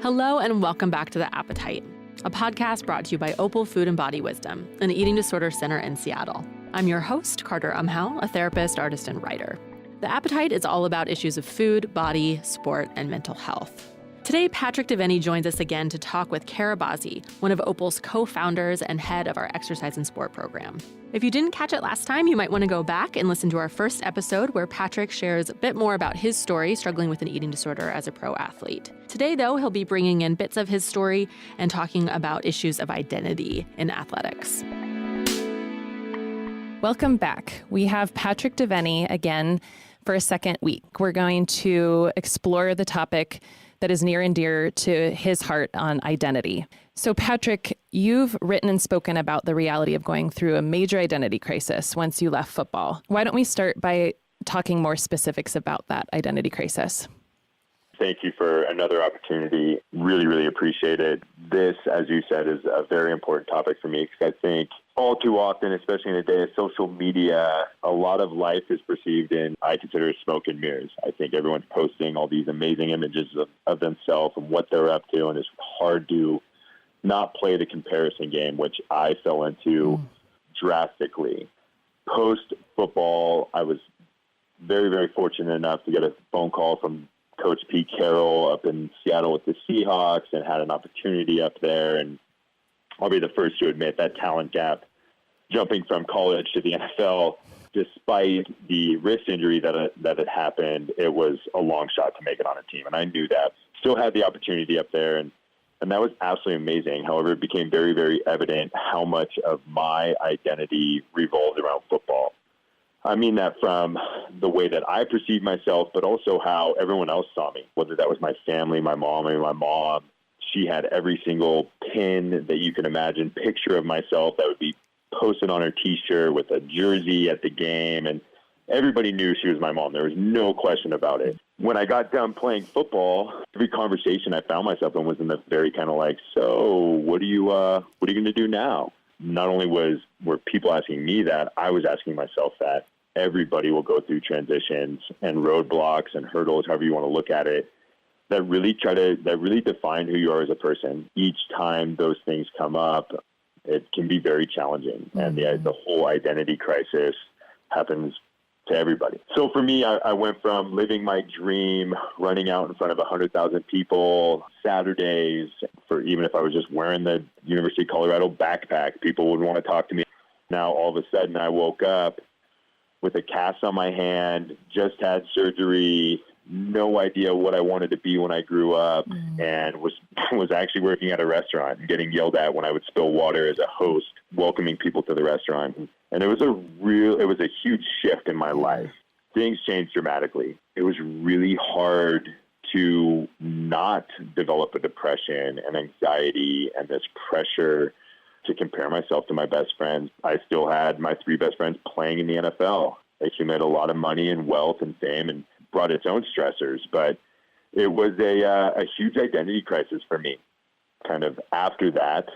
Hello and welcome back to The Appetite, a podcast brought to you by Opal Food and Body Wisdom, an eating disorder center in Seattle. I'm your host, Carter Umhau, a therapist, artist, and writer. The Appetite is all about issues of food, body, sport, and mental health. Today, Patrick Devenny joins us again to talk with Kara Bazzi, one of Opal's co-founders and head of our exercise and sport program. If you didn't catch it last time, you might want to go back and listen to our first episode where Patrick shares a bit more about his story struggling with an eating disorder as a pro athlete. Today, though, he'll be bringing in bits of his story and talking about issues of identity in athletics. Welcome back. We have Patrick Devenny again for a second week. We're going to explore the topic that is near and dear to his heart on identity. So Patrick, you've written and spoken about the reality of going through a major identity crisis once you left football. Why don't we start by talking more specifics about that identity crisis? Thank you for another opportunity. Really appreciate it. This, as you said, is a very important topic for me because I think all too often, especially in the day of social media, a lot of life is perceived in, I consider, smoke and mirrors. I think everyone's posting all these amazing images of themselves and what they're up to, and it's hard to not play the comparison game, which I fell into drastically. Post-football, I was very fortunate enough to get a phone call from Coach Pete Carroll up in Seattle with the Seahawks and had an opportunity up there. And I'll be the first to admit that talent gap, jumping from college to the NFL, despite the wrist injury that had happened, it was a long shot to make it on a team. And I knew that. Still had the opportunity up there, and that was absolutely amazing. However, it became very evident how much of my identity revolved around football. I mean that from the way that I perceived myself, but also how everyone else saw me, whether that was my family, my mom. I mean, my mom, she had every single pin that you can imagine, picture of myself that would be posted on her T-shirt with a jersey at the game, and everybody knew she was my mom. There was no question about it. When I got done playing football, every conversation I found myself in was in the very kind of like, so what are you going to do now? Not only were people asking me that, I was asking myself that. Everybody will go through transitions and roadblocks and hurdles, however you want to look at it, that really define who you are as a person. Each time those things come up, it can be very challenging. And the whole identity crisis happens to everybody. So for me, I went from living my dream, running out in front of 100,000 people Saturdays, for even if I was just wearing the University of Colorado backpack, people would want to talk to me. Now, all of a sudden, I woke up with a cast on my hand, just had surgery, no idea what I wanted to be when I grew up, and was actually working at a restaurant and getting yelled at when I would spill water as a host, welcoming people to the restaurant. And it was a huge shift in my life. Things changed dramatically. It was really hard to not develop a depression and anxiety and this pressure to compare myself to my best friends. I still had my three best friends playing in the NFL. They accumulated a lot of money and wealth and fame and brought its own stressors, but it was a huge identity crisis for me. Kind of after that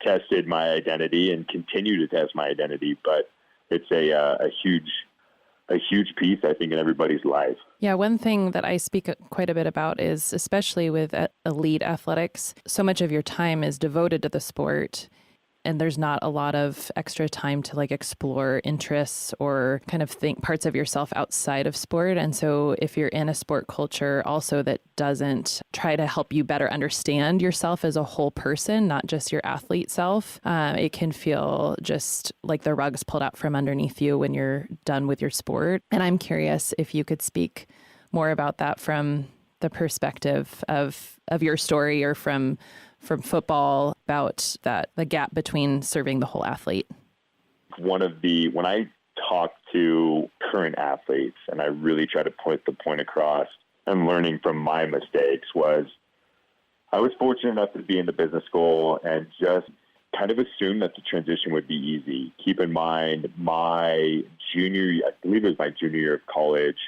tested my identity and continued to test my identity, but it's a huge piece, I think, in everybody's life. Yeah, one thing that I speak quite a bit about is, especially with elite athletics, so much of your time is devoted to the sport, and there's not a lot of extra time to explore interests or kind of think parts of yourself outside of sport. And so if you're in a sport culture also that doesn't try to help you better understand yourself as a whole person, not just your athlete self, it can feel just like the rug's pulled out from underneath you when you're done with your sport. And I'm curious if you could speak more about that from the perspective of your story or from football, about the gap between serving the whole athlete. When I talk to current athletes and I really try to put the point across and learning from my mistakes was I was fortunate enough to be in the business school and just kind of assumed that the transition would be easy. Keep in mind, I believe it was my junior year of college,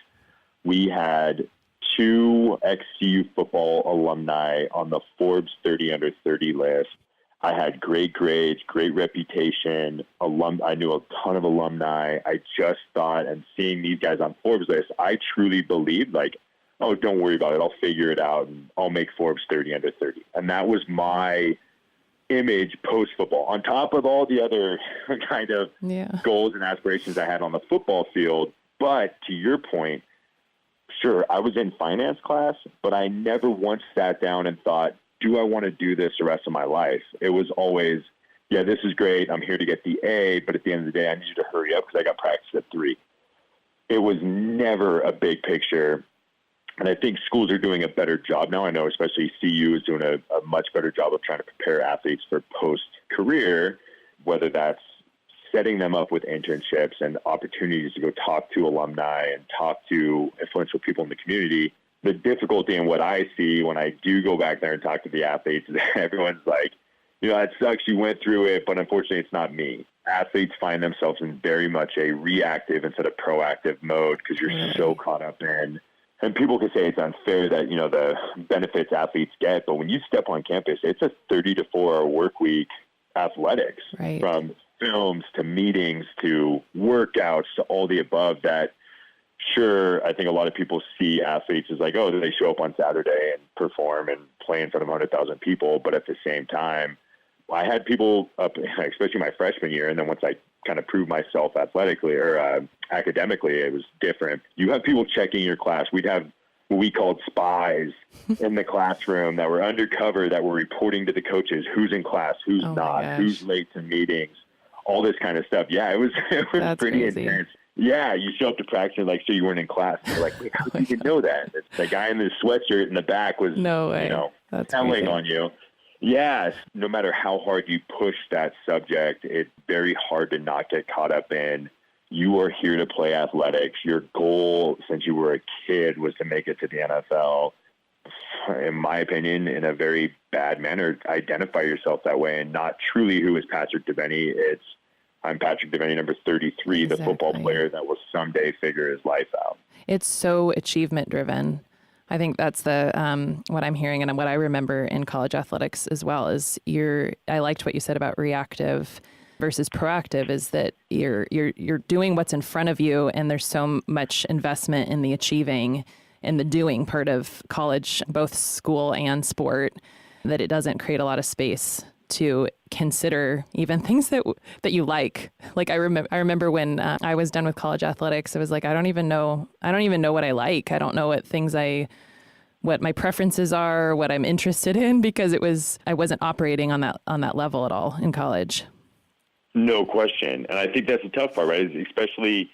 we had 2 ex-CU football alumni on the Forbes 30 under 30 list. I had great grades, great reputation. I knew a ton of alumni. I just thought, and seeing these guys on Forbes list, I truly believed oh, don't worry about it. I'll figure it out and I'll make Forbes 30 under 30. And that was my image post football, on top of all the other kind of goals and aspirations I had on the football field. But to your point, sure, I was in finance class, but I never once sat down and thought, do I want to do this the rest of my life? It was always, yeah, this is great. I'm here to get the A, but at the end of the day, I need you to hurry up because I got practice at 3. It was never a big picture. And I think schools are doing a better job now. I know especially CU is doing a much better job of trying to prepare athletes for post-career, whether that's setting them up with internships and opportunities to go talk to alumni and talk to influential people in the community. The difficulty in what I see when I do go back there and talk to the athletes is everyone's like, you know, it sucks you went through it, but unfortunately it's not me. Athletes find themselves in very much a reactive instead of proactive mode because you're so caught up in, and people can say it's unfair that, you know, the benefits athletes get, but when you step on campus, it's a 30 to 4 hour work week athletics, from films to meetings to workouts to all the above that, sure, I think a lot of people see athletes as like, oh, they show up on Saturday and perform and play in front of 100,000 people. But at the same time, I had people up, especially my freshman year, and then once I kind of proved myself athletically or academically, it was different. You have people checking your class. We'd have what we called spies in the classroom that were undercover, that were reporting to the coaches who's in class, who's not, who's late to meetings, all this kind of stuff. Yeah, it was That's pretty crazy. intense. Yeah, you show up to practice and like, so you weren't in class. And you're like, wait, how did you know that? The guy in the sweatshirt in the back was, you know, telling on you. Yes, no matter how hard you push that subject, it's very hard to not get caught up in, you are here to play athletics. Your goal since you were a kid was to make it to the NFL. In my opinion, in a very bad manner, identify yourself that way and not truly who is Patrick Devenny. It's, I'm Patrick Devenny, number 33, the football player that will someday figure his life out. It's so achievement driven. I think that's the what I'm hearing, and what I remember in college athletics as well is I liked what you said about reactive versus proactive, is that you're doing what's in front of you, and there's so much investment in the achieving and the doing part of college, both school and sport, that it doesn't create a lot of space to consider even things that you like. Like I remember when I was done with college athletics, I was like, I don't even know what I like. I don't know what my preferences are, what I'm interested in, because I wasn't operating on that level at all in college. No question. And I think that's the tough part, right? Especially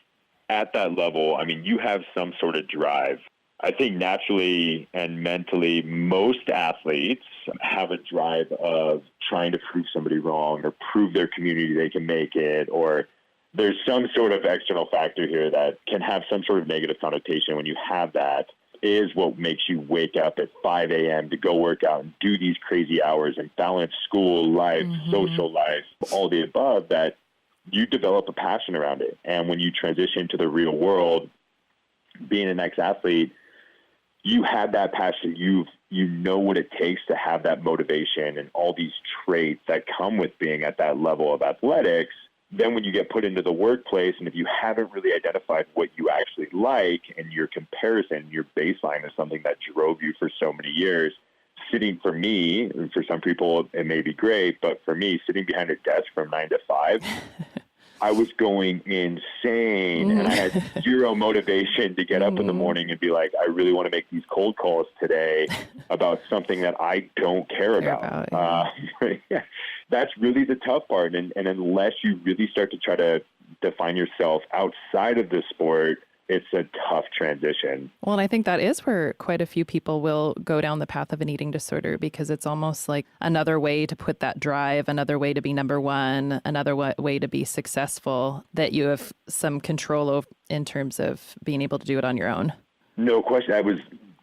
at that level. I mean, you have some sort of drive. I think naturally and mentally, most athletes have a drive of trying to prove somebody wrong or prove their community they can make it, or there's some sort of external factor here that can have some sort of negative connotation. When you have that, is what makes you wake up at 5 a.m. to go work out and do these crazy hours and balance school life, social life, all the above, that you develop a passion around it. And when you transition to the real world, being an ex-athlete, you have that passion. You know what it takes to have that motivation and all these traits that come with being at that level of athletics. Then when you get put into the workplace, and if you haven't really identified what you actually like, and your comparison, your baseline is something that drove you for so many years, sitting, for me, and for some people it may be great, but for me, sitting behind a desk from 9 to 5, I was going insane, and I had zero motivation to get up in the morning and be like, I really want to make these cold calls today about something that I don't care about. Yeah. That's really the tough part. And unless you really start to try to define yourself outside of the sport, it's a tough transition. Well, and I think that is where quite a few people will go down the path of an eating disorder, because it's almost like another way to put that drive, another way to be number one, another way to be successful, that you have some control over in terms of being able to do it on your own. No question. That was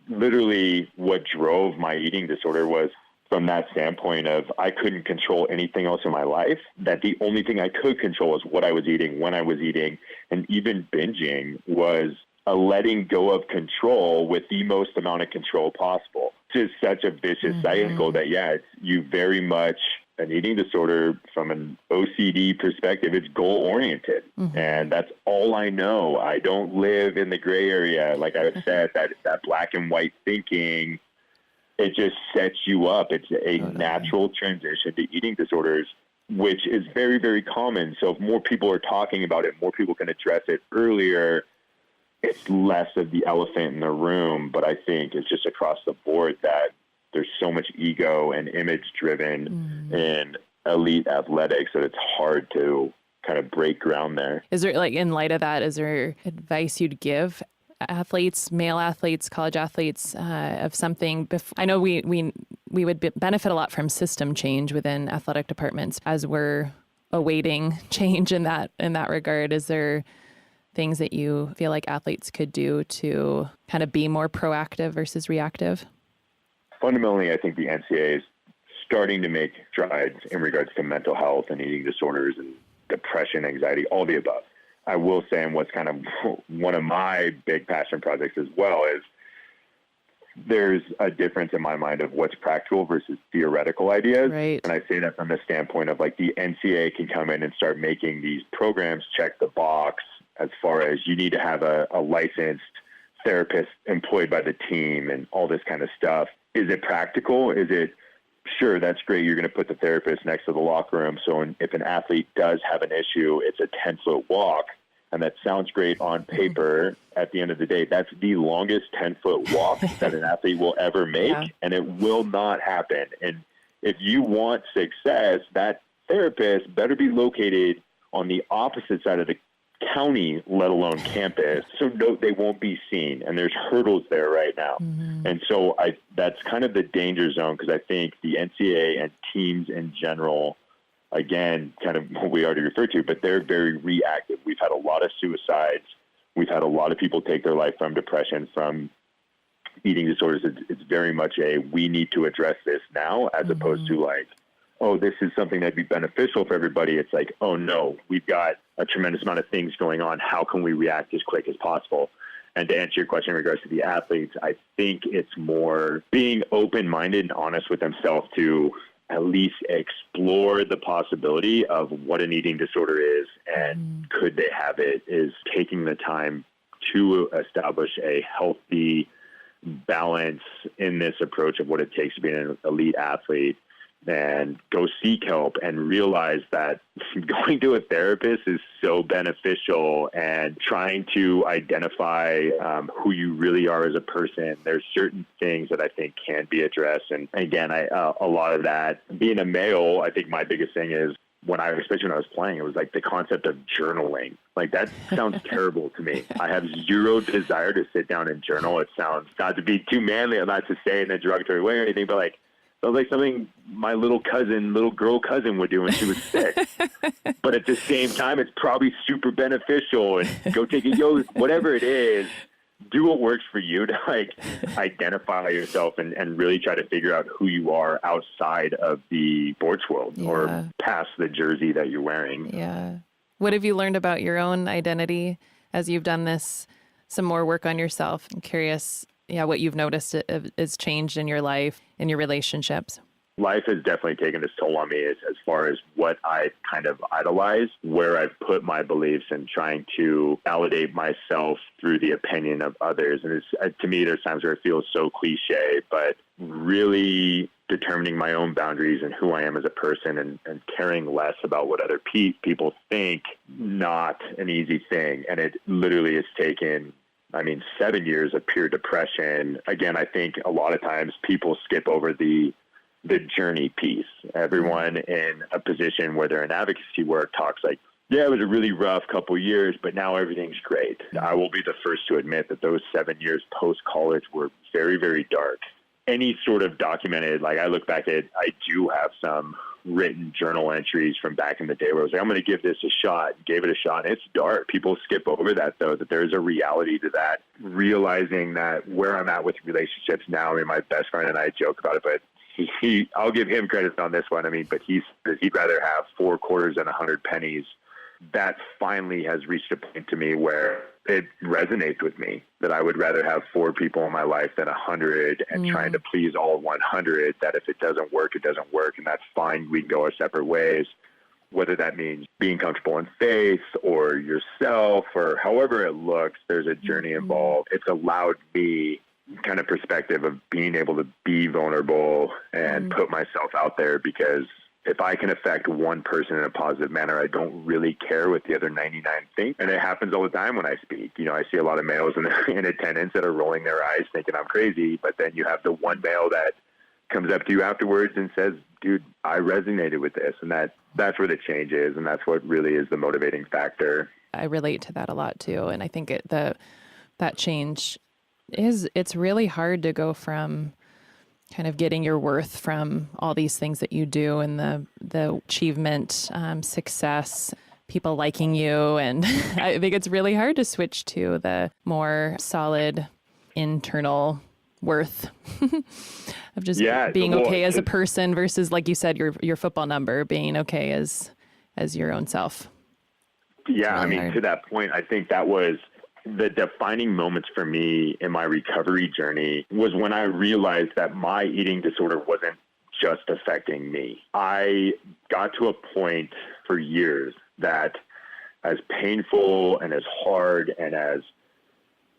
literally what drove my eating disorder, was from that standpoint of I couldn't control anything else in my life, that the only thing I could control was what I was eating, when I was eating, and even binging was a letting go of control with the most amount of control possible. It's just such a vicious cycle that, you very much an eating disorder from an OCD perspective, it's goal oriented. And that's all I know. I don't live in the gray area. Like I said, that black and white thinking, it just sets you up. It's a natural transition to eating disorders, which is very, very common. So if more people are talking about it, more people can address it earlier, it's less of the elephant in the room. But I think it's just across the board that there's so much ego and image driven in elite athletics that it's hard to kind of break ground there. Is there, like, in light of that, is there advice you'd give athletes, male athletes, college athletes, of something? I know we would benefit a lot from system change within athletic departments as we're awaiting change in that regard. Is there things that you feel like athletes could do to kind of be more proactive versus reactive? Fundamentally, I think the NCAA is starting to make strides in regards to mental health and eating disorders and depression, anxiety, all the above. I will say, and what's kind of one of my big passion projects as well, is there's a difference in my mind of what's practical versus theoretical ideas. Right. And I say that from the standpoint of, like, the NCAA can come in and start making these programs check the box as far as you need to have a licensed therapist employed by the team and all this kind of stuff. Is it practical? Is it, sure, that's great. You're going to put the therapist next to the locker room. So if an athlete does have an issue, it's a 10-foot walk. And that sounds great on paper. At the end of the day, that's the longest 10-foot walk that an athlete will ever make. Yeah. And it will not happen. And if you want success, that therapist better be located on the opposite side of the county, let alone campus. So no, they won't be seen. And there's hurdles there right now. And so that's kind of the danger zone, because I think the NCAA and teams in general, again, kind of what we already referred to, but they're very reactive. We've had a lot of suicides. We've had a lot of people take their life from depression, from eating disorders. It's very much we need to address this now, as opposed to like, oh, this is something that'd be beneficial for everybody. It's like, oh no, we've got a tremendous amount of things going on. How can we react as quick as possible? And to answer your question in regards to the athletes, I think it's more being open-minded and honest with themselves to at least explore the possibility of what an eating disorder is and could they have it, is taking the time to establish a healthy balance in this approach of what it takes to be an elite athlete, and go seek help and realize that going to a therapist is so beneficial, and trying to identify who you really are as a person. There's certain things that I think can be addressed. And again, a lot of that, being a male, I think my biggest thing is especially when I was playing, it was like the concept of journaling. Like, that sounds terrible to me. I have zero desire to sit down and journal. It sounds, not to be too manly, I'm not to say in a derogatory way or anything, but like, sounds like something my little girl cousin would do when she was sick. But at the same time, it's probably super beneficial. And go take a yoga, whatever it is, do what works for you to like identify yourself and really try to figure out who you are outside of the sports world or past the jersey that you're wearing. Yeah. What have you learned about your own identity as you've done some more work on yourself? I'm curious, what you've noticed is changed in your life, in your relationships. Life has definitely taken its toll on me as far as what I kind of idolize, where I've put my beliefs, and trying to validate myself through the opinion of others. And to me, there's times where it feels so cliche, but really determining my own boundaries and who I am as a person, and caring less about what other people think, not an easy thing. And it literally has taken 7 years of pure depression. Again, I think a lot of times people skip over the journey piece. Everyone in a position where they're in advocacy work talks like, yeah, it was a really rough couple of years, but now everything's great. I will be the first to admit that those 7 years post-college were very, very dark. Any sort of documented, like I look back at, I do have some written journal entries from back in the day where I was like, I'm going to give this a shot, gave it a shot. And it's dark. People skip over that, though, that there's a reality to that. Realizing that where I'm at with relationships now, my best friend and I joke about it, but I'll give him credit on this one. But he'd rather have 4 quarters than 100 pennies. That finally has reached a point to me where it resonates with me that I would rather have 4 people in my life than 100 and trying to please all 100, that if it doesn't work, it doesn't work. And that's fine. We can go our separate ways, whether that means being comfortable in faith or yourself or however it looks, there's a journey involved. It's allowed me kind of perspective of being able to be vulnerable and put myself out there, because if I can affect one person in a positive manner, I don't really care what the other 99 think. And it happens all the time when I speak. You know, I see a lot of males in attendance that are rolling their eyes thinking I'm crazy, but then you have the one male that comes up to you afterwards and says, dude, I resonated with this. And that's where the change is. And that's what really is the motivating factor. I relate to that a lot too. And I think that change it's really hard to go from kind of getting your worth from all these things that you do and the achievement, success, people liking you. And I think it's really hard to switch to the more solid internal worth of just being okay as a person versus, like you said, your football number, being okay as your own self. Yeah. Really I mean, hard. To that point, I think that was the defining moments for me in my recovery journey was when I realized that my eating disorder wasn't just affecting me. I got to a point for years that, as painful and as hard and as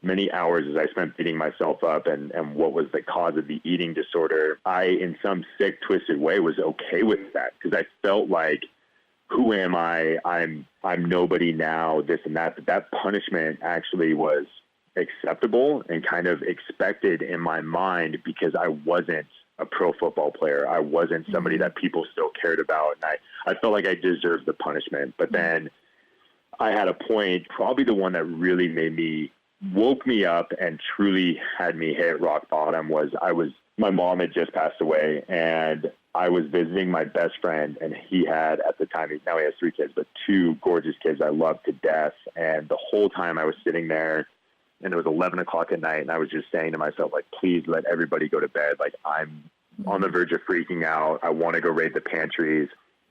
many hours as I spent beating myself up and what was the cause of the eating disorder, I, in some sick, twisted way, was okay with that, because I felt like, who am I? I'm nobody now, this and that. But that punishment actually was acceptable and kind of expected in my mind, because I wasn't a pro football player. I wasn't somebody that people still cared about. And I felt like I deserved the punishment. But then I had a point, probably the one that really woke me up and truly had me hit rock bottom was my mom had just passed away, and I was visiting my best friend, and he had, at the time, now he has 3 kids, but 2 gorgeous kids I loved to death. And the whole time I was sitting there, and it was 11 o'clock at night, and I was just saying to myself, like, please let everybody go to bed. Like, I'm on the verge of freaking out. I want to go raid the pantries.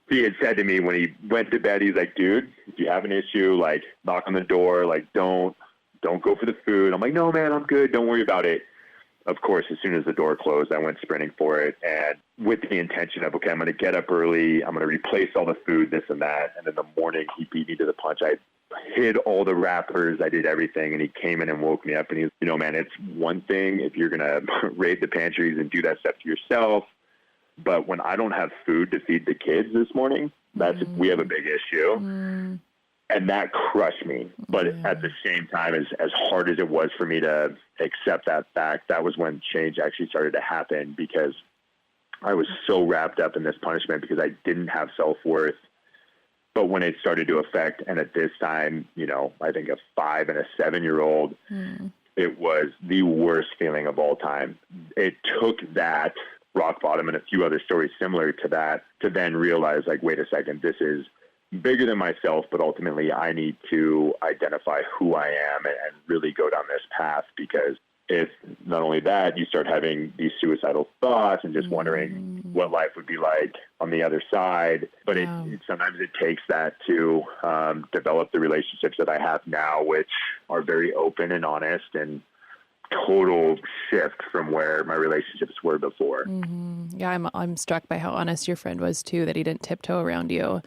He had said to me when he went to bed, he's like, dude, if you have an issue, like, knock on the door, like, don't go for the food. I'm like, no, man, I'm good. Don't worry about it. Of course, as soon as the door closed, I went sprinting for it, and with the intention of, okay, I'm going to get up early. I'm going to replace all the food, this and that. And in the morning, he beat me to the punch. I hid all the wrappers. I did everything, and he came in and woke me up. And he's, man, it's one thing if you're going to raid the pantries and do that stuff to yourself, but when I don't have food to feed the kids this morning, we have a big issue. And that crushed me. But at the same time, as hard as it was for me to accept that fact, that was when change actually started to happen, because I was so wrapped up in this punishment because I didn't have self-worth. But when it started to affect, and at this time, I think a 5 and a 7-year-old, it was the worst feeling of all time. It took that rock bottom and a few other stories similar to that to then realize, like, wait a second, this is bigger than myself, but ultimately I need to identify who I am and really go down this path, because if not only that, you start having these suicidal thoughts and just wondering what life would be like on the other side. But sometimes it takes that to develop the relationships that I have now, which are very open and honest, and total shift from where my relationships were before. Yeah, I'm struck by how honest your friend was too, that he didn't tiptoe around you.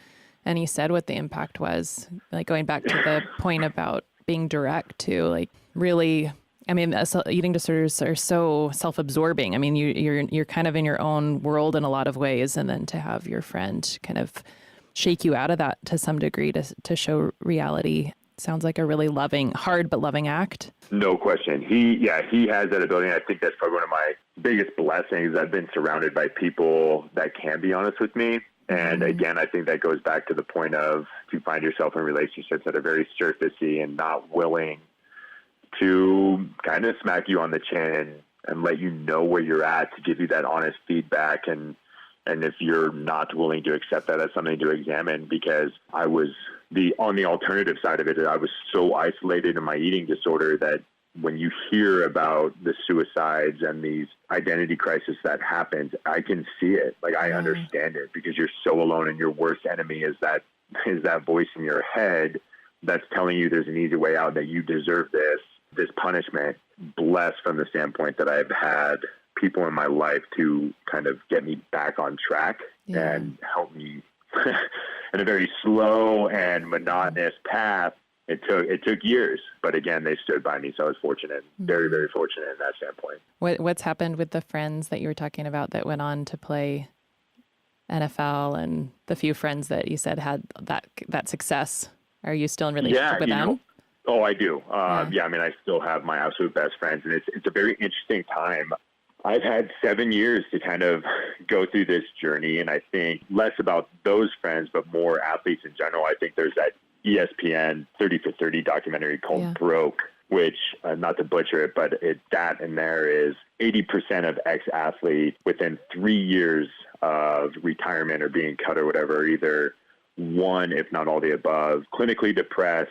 And he said what the impact was, like going back to the point about being direct too, like really, I mean, eating disorders are so self-absorbing. I mean, you're kind of in your own world in a lot of ways. And then to have your friend kind of shake you out of that to some degree to show reality sounds like a really hard but loving act. No question. He has that ability. I think that's probably one of my biggest blessings. I've been surrounded by people that can be honest with me. And again, I think that goes back to the point of, if you find yourself in relationships that are very surfacey and not willing to kind of smack you on the chin and let you know where you're at, to give you that honest feedback. And if you're not willing to accept that as something to examine, because I was on the alternative side of it, I was so isolated in my eating disorder that when you hear about the suicides and these identity crises that happens, I can see it. Like, I understand it, because you're so alone, and your worst enemy is that voice in your head that's telling you there's an easy way out, that you deserve this punishment. Blessed from the standpoint that I've had people in my life to kind of get me back on track and help me in a very slow and monotonous path. It took years, but again, they stood by me. So I was fortunate, very, very fortunate in that standpoint. What's happened with the friends that you were talking about that went on to play NFL, and the few friends that you said had that success? Are you still in relationship with them? Oh, I do. I mean, I still have my absolute best friends, and it's a very interesting time. I've had 7 years to kind of go through this journey, and I think less about those friends, but more athletes in general. I think there's that ESPN 30 for 30 documentary called Broke, which, not to butcher it, but that in there is 80% of ex-athletes within 3 years of retirement or being cut or whatever, either one, if not all the above, clinically depressed,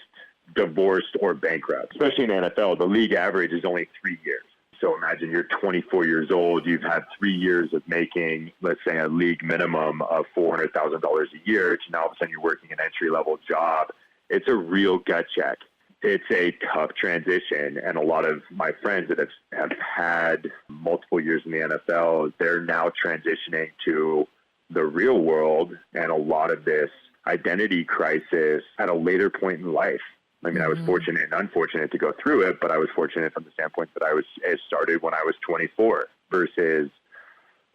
divorced, or bankrupt. Especially in the NFL, the league average is only 3 years. So imagine you're 24 years old, you've had 3 years of making, let's say, a league minimum of $400,000 a year, to now all of a sudden you're working an entry-level job. It's a real gut check. It's a tough transition, and a lot of my friends that have had multiple years in the NFL, they're now transitioning to the real world and a lot of this identity crisis at a later point in life. I mean, I was fortunate and unfortunate to go through it, but I was fortunate from the standpoint that it started when I was 24 versus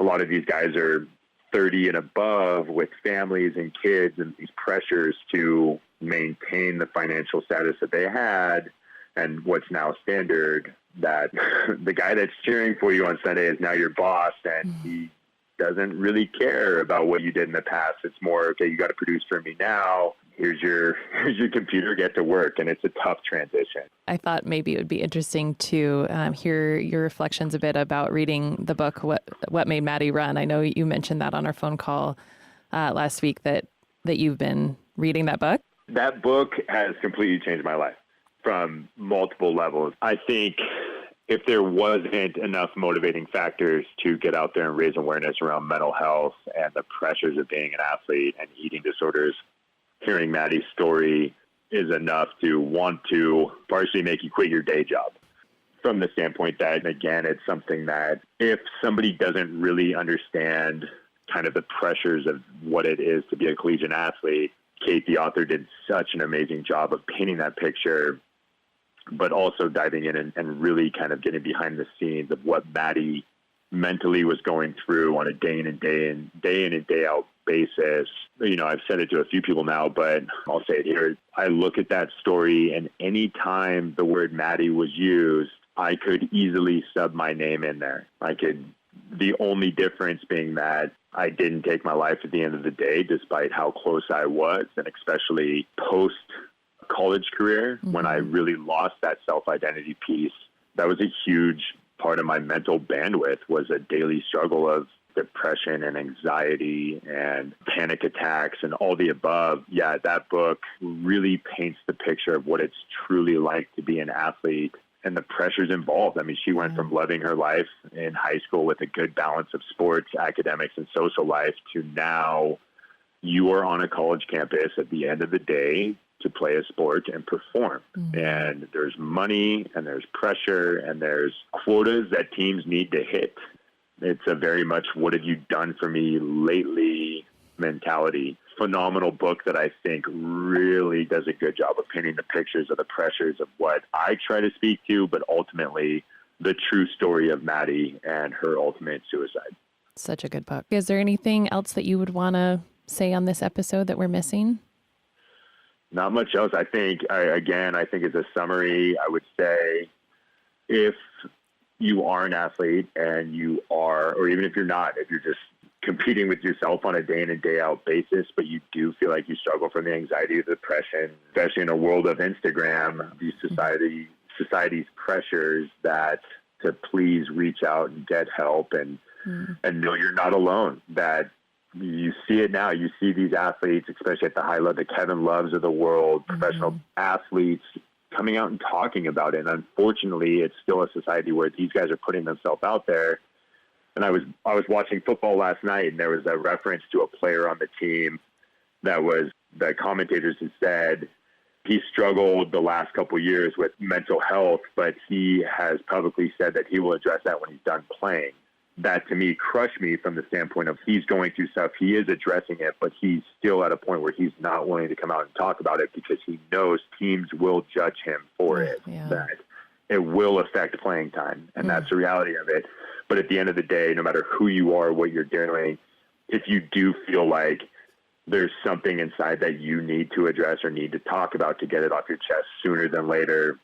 a lot of these guys are 30 and above with families and kids and these pressures to maintain the financial status that they had and what's now standard, that the guy that's cheering for you on Sunday is now your boss, and he doesn't really care about what you did in the past. It's more, okay, you got to produce for me now. Here's your computer, get to work. And it's a tough transition. I thought maybe it would be interesting to hear your reflections a bit about reading the book, What Made Maddie Run. I know you mentioned that on our phone call last week that you've been reading that book. That book has completely changed my life from multiple levels. I think if there wasn't enough motivating factors to get out there and raise awareness around mental health and the pressures of being an athlete and eating disorders, hearing Maddie's story is enough to want to partially make you quit your day job. From the standpoint that, again, it's something that if somebody doesn't really understand kind of the pressures of what it is to be a collegiate athlete, Kate, the author, did such an amazing job of painting that picture, but also diving in and really kind of getting behind the scenes of what Maddie mentally was going through on a day in and day out basis. You know, I've said it to a few people now, but I'll say it here. I look at that story, and any time the word Maddie was used, I could easily sub my name in there. The only difference being that I didn't take my life at the end of the day, despite how close I was, and especially post college career, when I really lost that self-identity piece. That was a huge part of my mental bandwidth, was a daily struggle of depression and anxiety and panic attacks and all the above. Yeah, that book really paints the picture of what it's truly like to be an athlete and the pressures involved. I mean, she went from loving her life in high school with a good balance of sports, academics, and social life to now you are on a college campus at the end of the day to play a sport and perform. And there's money and there's pressure and there's quotas that teams need to hit. It's a very much what have you done for me lately mentality. Phenomenal book that I think really does a good job of painting the pictures of the pressures of what I try to speak to, but ultimately the true story of Maddie and her ultimate suicide. Such a good book. Is there anything else that you would want to say on this episode that we're missing? Not much else. I think as a summary, I would say if you are an athlete and you are, or even if you're not, if you're just competing with yourself on a day in and day out basis, but you do feel like you struggle from the anxiety or depression, especially in a world of Instagram, these society's pressures, that to please reach out and get help and know you're not alone, that you see it now. You see these athletes, especially at the high level, the Kevin Loves of the world, professional athletes coming out and talking about it. And unfortunately, it's still a society where these guys are putting themselves out there. And I was watching football last night, and there was a reference to a player on the team that was, the commentators had said, He struggled the last couple of years with mental health, but he has publicly said that he will address that when he's done playing. That to me crushed me from the standpoint of he's going through stuff. He is addressing it, but he's still at a point where he's not willing to come out and talk about it because he knows teams will judge him for it, that it will affect playing time. And that's the reality of it. But at the end of the day, no matter who you are, what you're doing, if you do feel like there's something inside that you need to address or need to talk about to get it off your chest sooner than later,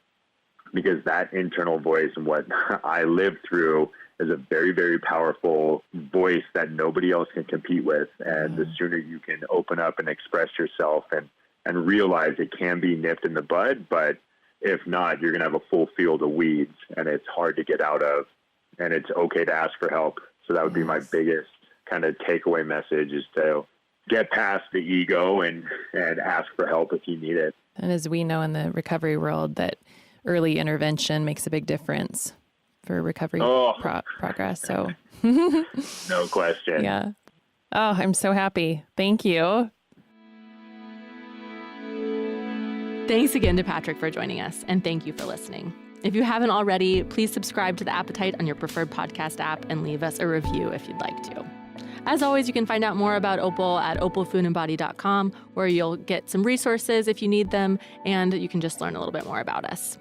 because that internal voice and what I lived through is a very, very powerful voice that nobody else can compete with. And the sooner you can open up and express yourself and realize it can be nipped in the bud, but if not, you're going to have a full field of weeds and it's hard to get out of, and it's okay to ask for help. So that would be my biggest kind of takeaway message, is to get past the ego and ask for help if you need it. And as we know in the recovery world, that early intervention makes a big difference for recovery progress. So no question. Yeah. Oh, I'm so happy. Thank you. Thanks again to Patrick for joining us, and thank you for listening. If you haven't already, please subscribe to The Appetite on your preferred podcast app and leave us a review if you'd like to. As always, you can find out more about Opal at opalfoodandbody.com, where you'll get some resources if you need them, and you can just learn a little bit more about us.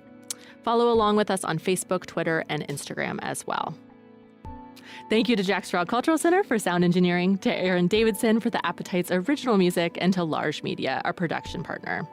Follow along with us on Facebook, Twitter, and Instagram as well. Thank you to Jack Straw Cultural Center for sound engineering, to Aaron Davidson for The Appetite's original music, and to Large Media, our production partner.